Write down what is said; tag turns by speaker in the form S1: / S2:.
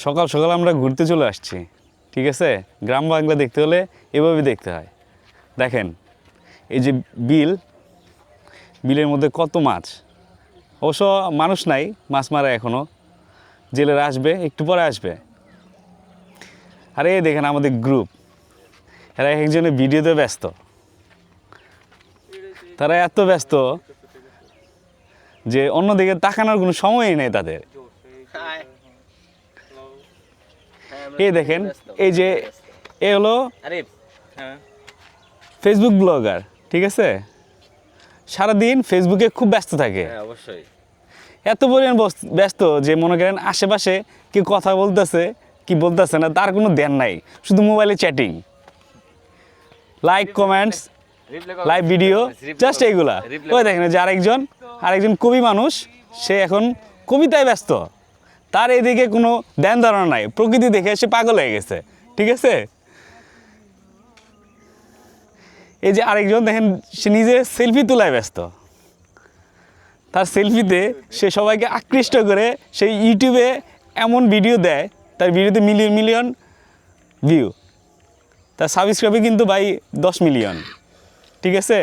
S1: সকাল সকাল আমরা ঘুরতে চলে আসছি, ঠিক আছে। গ্রাম বাংলা দেখতে হলে এভাবে দেখতে হয়। দেখেন এই যে বিলের মধ্যে কত মাছ, অবশ্য মানুষ নাই, মাছ মারা এখনও, জেলেরা আসবে, একটু পরে আসবে। আর এই দেখেন আমাদের গ্রুপ, এরা একজনের ভিডিওতে ব্যস্ত। তারা এত ব্যস্ত যে অন্যদিকে তাকানোর কোনো সময়ই নেই তাদের। এই দেখেন, এই যে এ হলো ফেসবুক ব্লগার, ঠিক আছে। সারাদিন ফেসবুকে খুব ব্যস্ত থাকে,
S2: অবশ্যই।
S1: এত পরিমাণ ব্যস্ত যে মনে করেন আশেপাশে কি কথা বলতেছে কি বলতেছে না তার কোনো ধ্যান নাই, শুধু মোবাইলে chatting, like comments, live video, just এইগুলা। ওই দেখেন যে আরেকজন কবি মানুষ, সে এখন কবিতায় ব্যস্ত, তার এদিকে কোনো ধ্যান ধারণা নাই, প্রকৃতি দেখে সে পাগল হয়ে গেছে, ঠিক আছে। এই যে আরেকজন দেখেন, সে নিজে সেলফি তোলায় ব্যস্ত, তার সেলফিতে সে সবাইকে আকৃষ্ট করে সেই ইউটিউবে এমন ভিডিও দেয়, তার ভিডিওতে মিলিয়ন মিলিয়ন ভিউ, তার সাবস্ক্রাইবে কিন্তু ভাই 10 মিলিয়ন, ঠিক আছে।